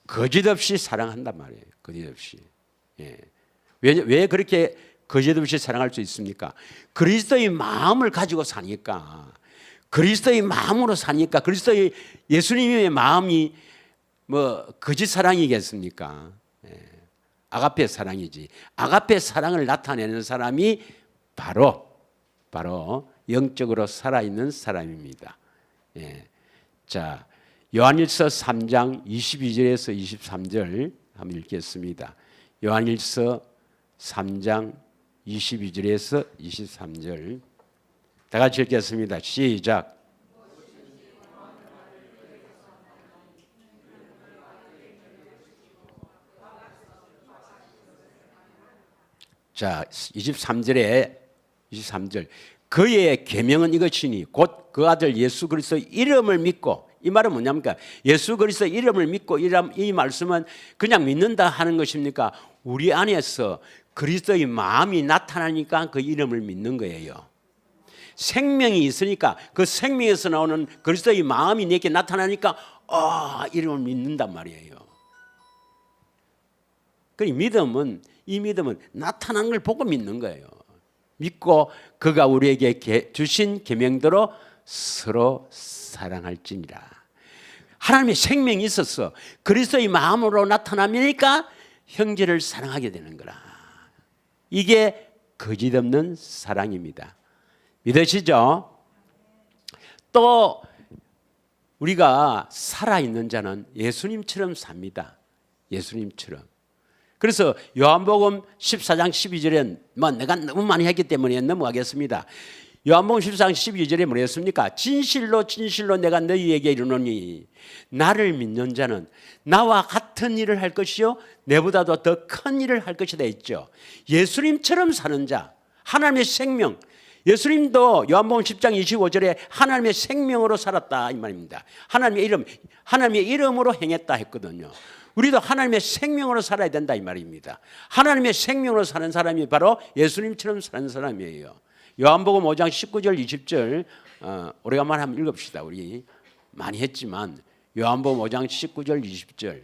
S1: 거짓없이 사랑한단 말이에요. 거짓없이. 왜 그렇게 거짓없이 사랑할 수 있습니까? 그리스도의 마음을 가지고 사니까. 그리스도의 마음으로 사니까. 그리스도의 예수님의 마음이 거짓 사랑이겠습니까? 아가페 사랑이지. 아가페 사랑을 나타내는 사람이 바로 영적으로 살아있는 사람입니다. 자, 요한일서 3장 22절에서 23절 한번 읽겠습니다. 요한일서 3장 22절에서 23절 다 같이 읽겠습니다. 시작. 자, 23절 그의 계명은 이것이니 곧 그 아들 예수 그리스도의 이름을 믿고, 이 말은 뭐냐니까 예수 그리스도의 이름을 믿고, 이 말씀은 그냥 믿는다 하는 것입니까? 우리 안에서 그리스도의 마음이 나타나니까 그 이름을 믿는 거예요. 생명이 있으니까 그 생명에서 나오는 그리스도의 마음이 내게 나타나니까 이름을 믿는단 말이에요. 이 믿음은 나타나는 걸 보고 믿는 거예요. 믿고 그가 우리에게 주신 계명대로 서로 사랑할지니라. 하나님의 생명이 있어서 그리스도의 마음으로 나타나니까 형제를 사랑하게 되는 거라. 이게 거짓없는 사랑입니다. 믿으시죠? 또 우리가 살아있는 자는 예수님처럼 삽니다. 예수님처럼. 그래서 요한복음 14장 12절에 내가 너무 많이 했기 때문에 넘어가겠습니다. 요한복음 14장 12절에 뭐랬습니까? 진실로 내가 너희에게 이르노니 나를 믿는 자는 나와 같은 일을 할 것이요 내보다도 더 큰 일을 할 것이다 했죠. 예수님처럼 사는 자, 하나님의 생명. 예수님도 요한복음 10장 25절에 하나님의 생명으로 살았다 이 말입니다. 하나님의 이름으로 행했다 했거든요. 우리도 하나님의 생명으로 살아야 된다 이 말입니다. 하나님의 생명으로 사는 사람이 바로 예수님처럼 사는 사람이에요. 요한복음 5장 19절 20절 오래간만에 한번 읽읍시다. 우리 많이 했지만 요한복음 5장 19절 20절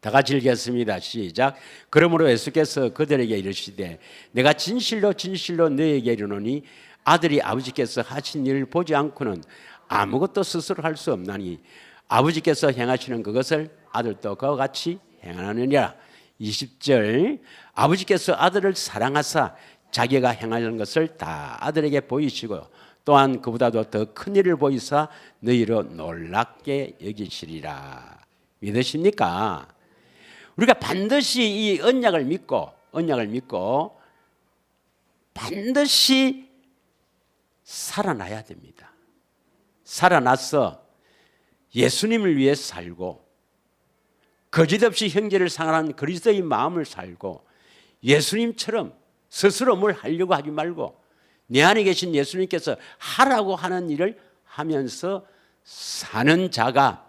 S1: 다 같이 읽겠습니다. 시작. 그러므로 예수께서 그들에게 이르시되 내가 진실로 진실로 너희에게 이르노니 아들이 아버지께서 하신 일을 보지 않고는 아무것도 스스로 할 수 없나니 아버지께서 행하시는 그것을 아들도 그와 같이 행하느니라. 20절. 아버지께서 아들을 사랑하사 자기가 행하는 것을 다 아들에게 보이시고 또한 그보다도 더 큰 일을 보이사 너희로 놀랍게 여기시리라. 믿으십니까? 우리가 반드시 이 언약을 믿고 반드시 살아나야 됩니다. 살아나서 예수님을 위해 살고 거짓없이 형제를 사랑하는 그리스도의 마음을 살고 예수님처럼 스스로 뭘 하려고 하지 말고 내 안에 계신 예수님께서 하라고 하는 일을 하면서 사는 자가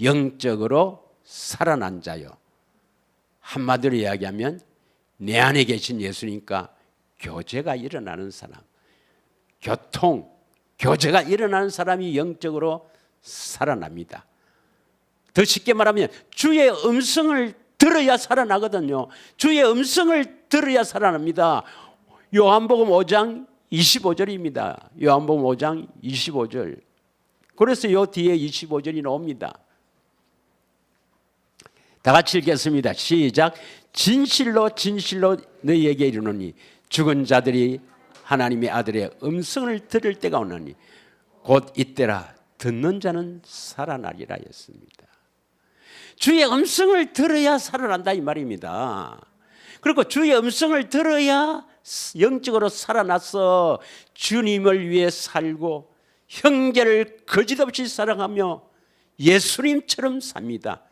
S1: 영적으로 살아난 자요. 한마디로 이야기하면 내 안에 계신 예수님과 교제가 일어나는 사람, 교제가 일어나는 사람이 영적으로 살아납니다. 더 쉽게 말하면 주의 음성을 들어야 살아나거든요. 주의 음성을 들어야 살아납니다. 요한복음 5장 25절입니다. 요한복음 5장 25절. 그래서 요 뒤에 25절이 나옵니다. 다 같이 읽겠습니다. 시작. 진실로 진실로 너희에게 이르노니 죽은 자들이 하나님의 아들의 음성을 들을 때가 오나니 곧 이때라 듣는 자는 살아나리라 했습니다. 주의 음성을 들어야 살아난다 이 말입니다. 그리고 주의 음성을 들어야 영적으로 살아나서 주님을 위해 살고 형제를 거짓없이 사랑하며 예수님처럼 삽니다.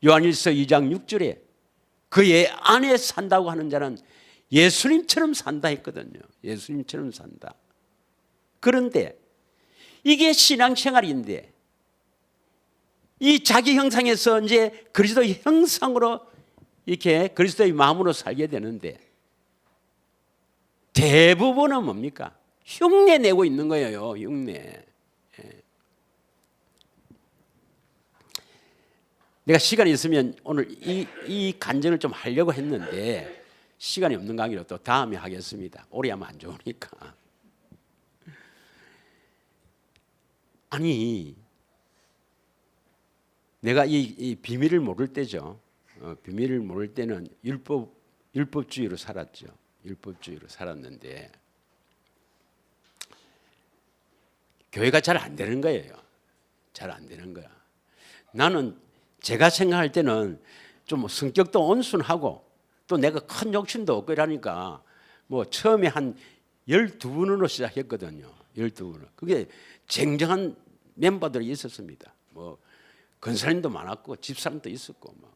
S1: 요한일서 2장 6절에 그의 안에 산다고 하는 자는 예수님처럼 산다 했거든요. 예수님처럼 산다. 그런데 이게 신앙생활인데 이 자기 형상에서 이제 그리스도의 형상으로 이렇게 그리스도의 마음으로 살게 되는데 대부분은 뭡니까? 흉내 내고 있는 거예요. 흉내. 내가 시간이 있으면 오늘 이 간증을 좀 하려고 했는데 시간이 없는 관계로 또 다음에 하겠습니다. 오래 하면 안 좋으니까. 아니 내가 이 비밀을 모를 때죠. 비밀을 모를 때는 율법주의로 살았죠. 율법주의로 살았는데 교회가 잘 안 되는 거예요. 잘 안 되는 거야. 나는 제가 생각할 때는 좀 성격도 온순하고 또 내가 큰 욕심도 없고 이러니까 뭐 처음에 한 12분으로 시작했거든요. 12분으로. 그게 쟁쟁한 멤버들이 있었습니다. 뭐 권사님도 많았고 집사람도 있었고 막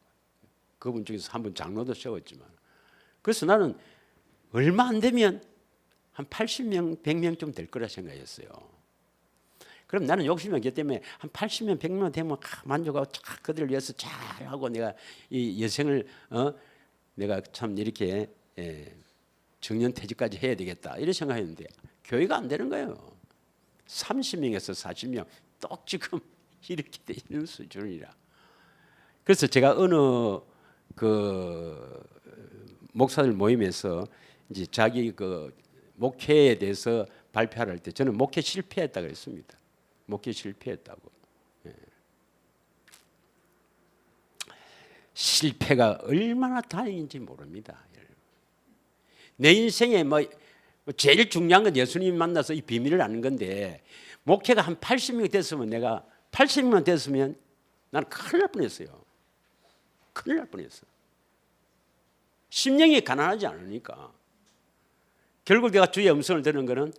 S1: 그분 중에서 한 분 장로도 세웠지만 그래서 나는 얼마 안 되면 한 80명, 100명 좀 될 거라 생각했어요. 그럼 나는 욕심이 없기 때문에 한 80명, 100명 되면 만족하고 그들을 위해서 잘하고 내가 이 여생을 내가 참 이렇게 정년퇴직까지 해야 되겠다 이런 생각했는데 교회가 안 되는 거예요. 30명에서 40명 똑 지금 이렇게 되는 수준이라. 그래서 제가 어느 그 목사들 모임에서 이제 자기 그 목회에 대해서 발표할 때 저는 목회 실패했다고 그랬습니다. 목회 실패했다고. 실패가 얼마나 다행인지 모릅니다. 내 인생에 뭐 제일 중요한 건 예수님 만나서 이 비밀을 아는 건데 목회가 한 80명 됐으면 내가 80명 됐으면 나는 큰일 날 뻔했어요. 큰일 날 뻔했어. 심령이 가난하지 않으니까. 결국 내가 주의 음성을 듣는 것은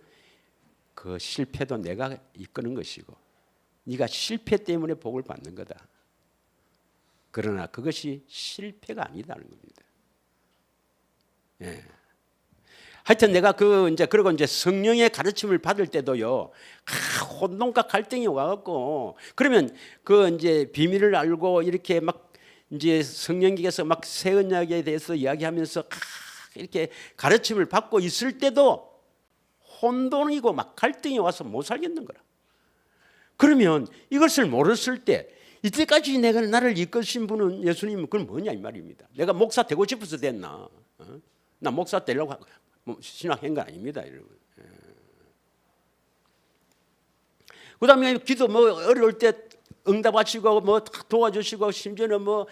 S1: 그 실패도 내가 이끄는 것이고 네가 실패 때문에 복을 받는 거다. 그러나 그것이 실패가 아니다는 겁니다. 예. 하여튼 내가 그리고 이제 성령의 가르침을 받을 때도요, 혼돈과 갈등이 와갖고, 그러면 이제 비밀을 알고 이렇게 막 이제 성령께서 막 새 언약에 대해서 이야기하면서 이렇게 가르침을 받고 있을 때도 혼돈이고 막 갈등이 와서 못 살겠는 거라. 그러면 이것을 모르실 때 이때까지 내가 나를 이끄신 분은 예수님, 그건 뭐냐 이 말입니다. 내가 목사 되고 싶어서 됐나? 나 목사 되려고 신학한 거 아닙니다, 여러분. 그다음에 기도 뭐 어려울 때 응답하시고 뭐 도와주시고 심지어는 뭐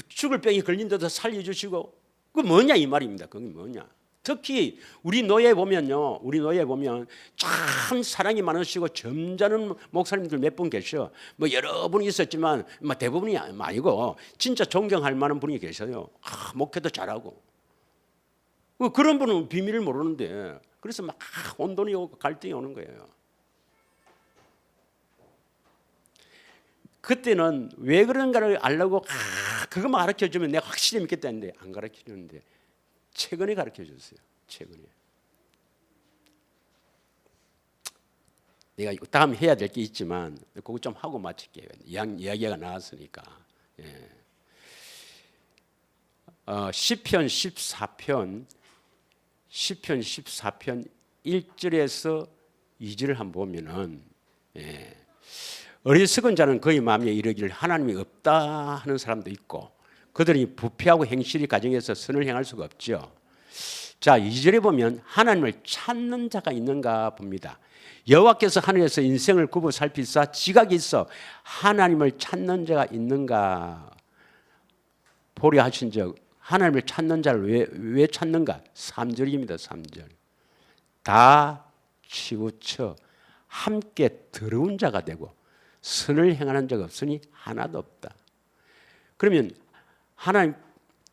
S1: 죽을 병이 걸린데도 살려주시고, 그 뭐냐 이 말입니다. 그게 뭐냐? 특히 우리 노예 보면요, 우리 노예 보면 참 사랑이 많으시고 점잖은 목사님들 몇 분 계셔. 뭐 여러 분이 있었지만 뭐 대부분이 아니고 진짜 존경할 만한 분이 계셔요. 목회도 잘하고. 그런 분은 비밀을 모르는데 그래서 막 혼돈이 오고 갈등이 오는 거예요. 그때는 왜 그런가를 알려고 그것만 가르쳐주면 내가 확실히 믿겠다는데 안 가르쳐주는데 최근에 가르쳐줬어요. 최근에. 내가 다음 해야 될 게 있지만 그거 좀 하고 마칠게요. 이야기가 나왔으니까. 시편 14편 1절에서 2절을 한번 보면은 어리석은 자는 그의 마음에 이르기를 하나님이 없다 하는 사람도 있고, 그들이 부패하고 행실이 가정에서 선을 행할 수가 없죠. 자, 2절에 보면 하나님을 찾는 자가 있는가 봅니다. 여호와께서 하늘에서 인생을 굽어 살피사 지각이 있어 하나님을 찾는 자가 있는가 보려 하신 적, 하나님을 찾는 자를 왜 찾는가? 3절입니다. 3절. 다 치우쳐 함께 더러운 자가 되고 선을 행하는 자가 없으니 하나도 없다. 그러면 하나님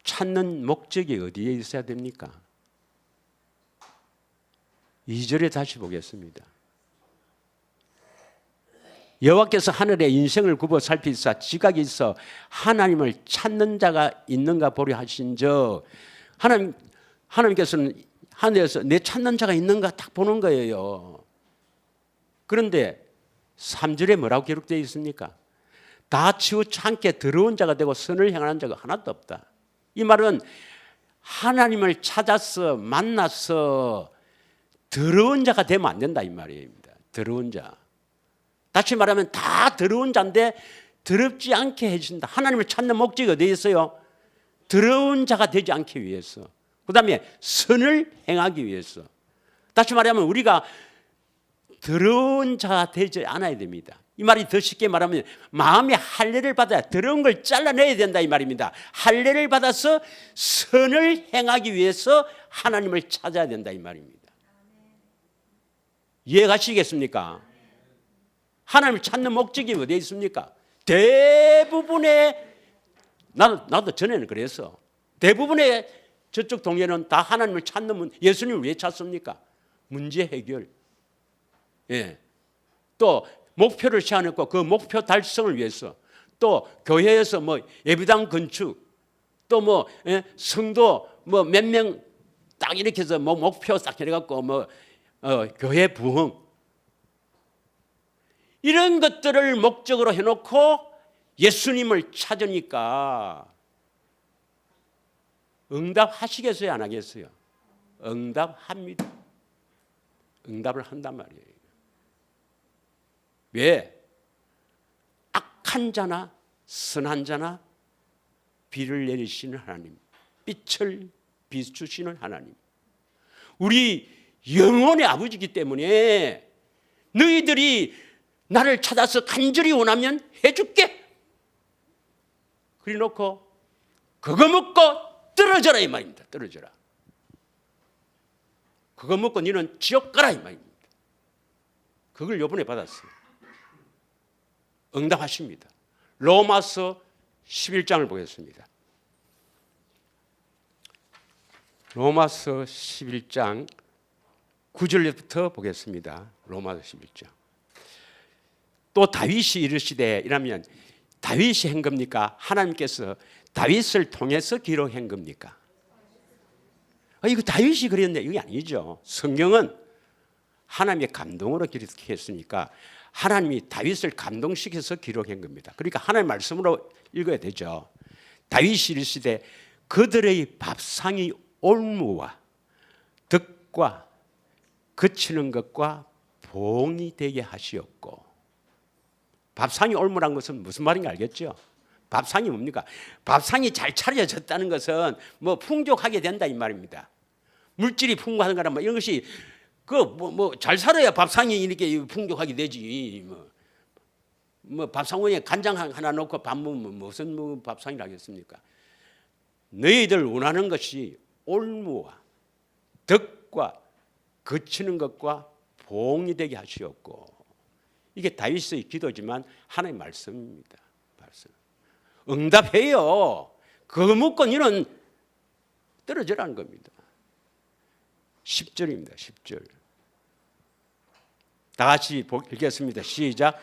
S1: 찾는 목적이 어디에 있어야 됩니까? 2절에 다시 보겠습니다. 여호와께서 하늘에 인생을 굽어 살피사 지각이 있어 하나님을 찾는 자가 있는가 보려 하신 적, 하나님께서는 하늘에서 내 찾는 자가 있는가 딱 보는 거예요. 그런데 3절에 뭐라고 기록되어 있습니까? 다 치우쳐 함께 더러운 자가 되고 선을 행하는 자가 하나도 없다. 이 말은 하나님을 찾아서 만나서 더러운 자가 되면 안 된다 이 말입니다. 더러운 자. 다시 말하면 다 더러운 자인데 더럽지 않게 해준다. 하나님을 찾는 목적이 어디에 있어요? 더러운 자가 되지 않기 위해서. 그 다음에 선을 행하기 위해서. 다시 말하면 우리가 더러운 자가 되지 않아야 됩니다. 이 말이 더 쉽게 말하면 마음의 할례를 받아야, 더러운 걸 잘라내야 된다 이 말입니다. 할례를 받아서 선을 행하기 위해서 하나님을 찾아야 된다 이 말입니다. 이해가시겠습니까? 하나님을 찾는 목적이 어디에 있습니까? 대부분의, 나도 전에는 그랬어. 대부분의 저쪽 동네는 다 하나님을 찾는 문, 예수님을 왜 찾습니까? 문제 해결. 또 목표를 세워놓고 그 목표 달성을 위해서, 또 교회에서 뭐 예배당 건축, 또 뭐 성도 뭐 몇 명 딱 이렇게 해서 뭐 목표 딱 해갖고 뭐 교회 부흥, 이런 것들을 목적으로 해놓고 예수님을 찾으니까 응답하시겠어요? 안 하겠어요? 응답합니다. 응답을 한단 말이에요. 왜? 악한 자나 선한 자나 비를 내리시는 하나님, 빛을 비추시는 하나님, 우리 영혼의 아버지이기 때문에 너희들이 나를 찾아서 간절히 원하면 해줄게. 그래 놓고 그거 먹고 떨어져라 이 말입니다. 떨어져라. 그거 먹고 너는 지옥 가라 이 말입니다. 그걸 이번에 받았어요. 응답하십니다. 로마서 11장을 보겠습니다. 로마서 11장 9절부터 보겠습니다. 로마서 11장. 또 다윗이 이르시되, 이라면 다윗이 한 겁니까? 하나님께서 다윗을 통해서 기록한 겁니까? 이거 다윗이 그랬는데 이게 아니죠. 성경은 하나님의 감동으로 기록했으니까 하나님이 다윗을 감동시켜서 기록한 겁니다. 그러니까 하나님의 말씀으로 읽어야 되죠. 다윗이 이르시되 그들의 밥상이 올무와 덕과 그치는 것과 봉이 되게 하시었고, 밥상이 올무란 것은 무슨 말인가 알겠죠? 밥상이 뭡니까? 밥상이 잘 차려졌다는 것은 뭐 풍족하게 된다 이 말입니다. 물질이 풍부한 거라 뭐 이런 것이 그 잘 살아야 밥상이 이렇게 풍족하게 되지. 뭐 밥상 위에 간장 하나 넣고 밥 먹으면 무슨 뭐 밥상이라 하겠습니까? 너희들 원하는 것이 올무와 덕과 거치는 것과 봉이 되게 하시옵고. 이게 다윗의 기도지만 하나님의 말씀입니다. 말씀. 응답해요. 그거 묻고 너는 떨어져라는 겁니다. 10절입니다. 10절. 다 같이 읽겠습니다. 시작.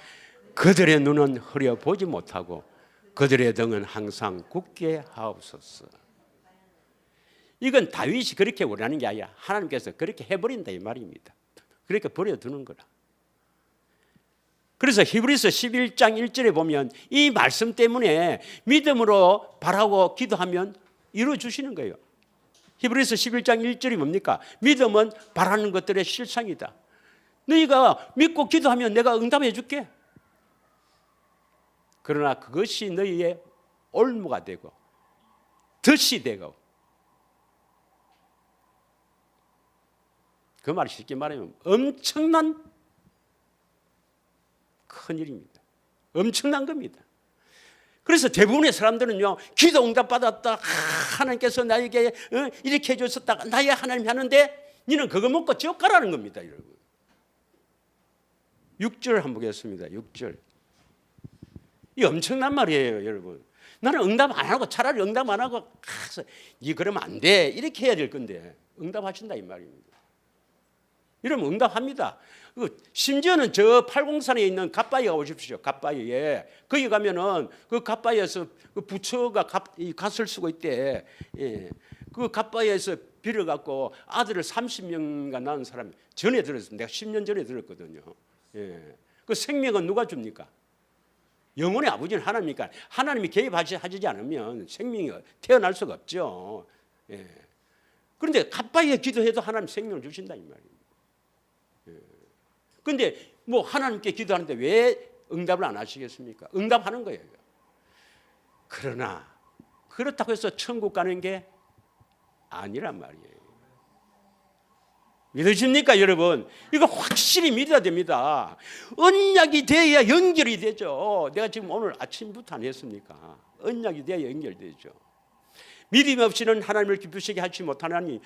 S1: 그들의 눈은 흐려 보지 못하고 그들의 등은 항상 굳게 하옵소서. 이건 다윗이 그렇게 원하는 게 아니라 하나님께서 그렇게 해버린다 이 말입니다. 그렇게 버려두는 거라. 그래서 히브리서 11장 1절에 보면 이 말씀 때문에 믿음으로 바라고 기도하면 이루어주시는 거예요. 히브리서 11장 1절이 뭡니까? 믿음은 바라는 것들의 실상이다. 너희가 믿고 기도하면 내가 응답해 줄게. 그러나 그것이 너희의 올무가 되고 덫이 되고, 그 말이 쉽게 말하면 엄청난 큰일입니다. 엄청난 겁니다. 그래서 대부분의 사람들은요, 기도 응답 받았다, 하나님께서 나에게 이렇게 해줬었다, 나의 하나님이 하는데 너는 그거 먹고 지옥 가라는 겁니다. 여러분. 6절 한번 보겠습니다. 6절. 이 엄청난 말이에요, 여러분. 나는 응답 안 하고 차라리 응답 안 하고 이 그러면 안 돼 이렇게 해야 될 건데 응답하신다 이 말입니다. 이러면 응답합니다. 심지어는 저 팔공산에 있는 갓바위에 오십시오. 갓바위에 거기 가면은 그 갓바위에서 그 부처가 갓을 쓰고 있대. 예. 그 갓바위에서 빌어갖고 아들을 30명가 낳은 사람이 전에 들었습니다. 내가 10년 전에 들었거든요. 예. 그 생명은 누가 줍니까? 영혼의 아버지는 하나님이니까 하나님이 개입하지 않으면 생명이 태어날 수가 없죠. 예. 그런데 갓바위에 기도해도 하나님 생명을 주신다 이 말이에요. 그런데 뭐 하나님께 기도하는데 왜 응답을 안 하시겠습니까? 응답하는 거예요. 그러나 그렇다고 해서 천국 가는 게 아니란 말이에요. 믿으십니까 여러분? 이거 확실히 믿어야 됩니다. 언약이 돼야 연결이 되죠. 내가 지금 오늘 아침부터 안 했습니까? 언약이 돼야 연결되죠. 믿음 없이는 하나님을 기쁘시게 하지 못하나니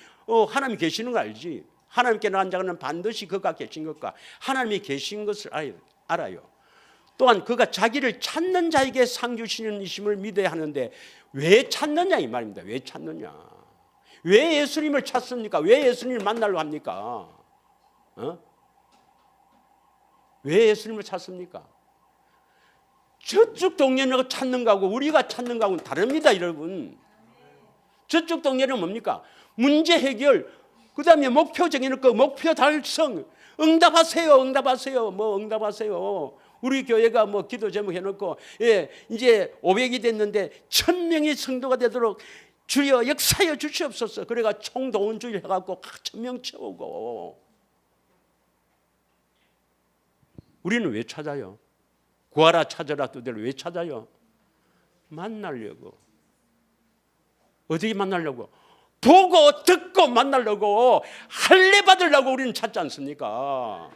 S1: 하나님이 계시는 거 알지? 하나님께 나간 자는 반드시 그가 계신 것과 하나님이 계신 것을 알아요. 또한 그가 자기를 찾는 자에게 상 주시는 이심을 믿어야 하는데 왜 찾느냐 이 말입니다. 왜 찾느냐? 왜 예수님을 찾습니까? 왜 예수님을 만나려 합니까? 왜 예수님을 찾습니까? 저쪽 동네를 찾는 거하고 우리가 찾는 거하고는 다릅니다, 여러분. 저쪽 동네는 뭡니까? 문제 해결, 그 다음에 목표 정해놓고 목표 달성, 응답하세요, 응답하세요, 뭐 응답하세요. 우리 교회가 뭐 기도 제목 해놓고, 예, 이제 500이 됐는데 1000명의 성도가 되도록 주여 역사여 주시옵소서. 그래가 총동원주의 해갖고 1000명 채우고. 우리는 왜 찾아요? 구하라 찾아라 두들 왜 찾아요? 만나려고. 어떻게 만나려고? 보고 듣고 만나려고, 할례 받으려고 우리는 찾지 않습니까?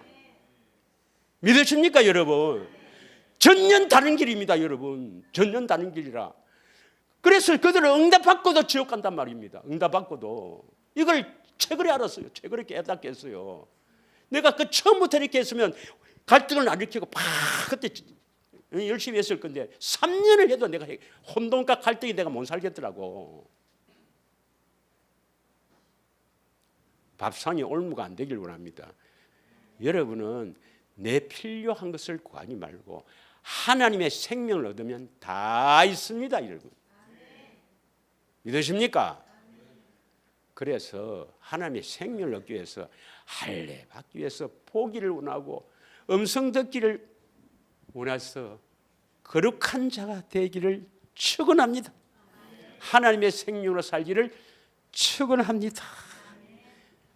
S1: 믿으십니까 여러분? 전혀 다른 길입니다 여러분. 전혀 다른 길이라. 그래서 그들은 응답받고도 지옥 간단 말입니다. 응답받고도. 이걸 최근에 알았어요. 최근에 깨닫게 했어요. 내가 그 처음부터 이렇게 했으면 갈등을 안 일으키고 그때 열심히 했을 건데 3년을 해도 내가 혼돈과 갈등이 내가 못 살겠더라고. 밥상이 올무가 안 되길 원합니다. 여러분은 내 필요한 것을 구하지 말고 하나님의 생명을 얻으면 다 있습니다 여러분. 믿으십니까? 그래서 하나님의 생명을 얻기 위해서, 할례 받기 위해서, 보기를 원하고 음성 듣기를 원해서 거룩한 자가 되기를 축원합니다. 하나님의 생명으로 살기를 축원합니다.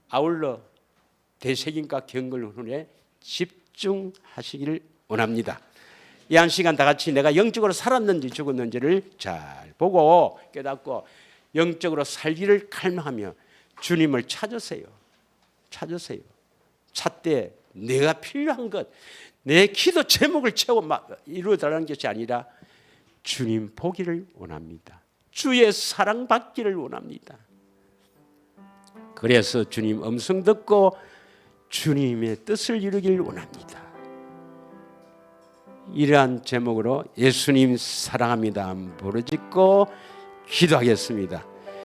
S1: 아울러 대책임과 경건훈에 집중하시기를 원합니다. 이 한 시간 다 같이 내가 영적으로 살았는지 죽었는지를 잘 보고 깨닫고 영적으로 살기를 갈망하며 주님을 찾으세요. 찾으세요. 찾되 내가 필요한 것, 내 기도 제목을 채워 이루어달라는 것이 아니라 주님 보기를 원합니다. 주의 사랑받기를 원합니다. 그래서 주님 음성 듣고 주님의 뜻을 이루기를 원합니다. 이러한 제목으로 예수님 사랑합니다 부르짖고 기도하겠습니다.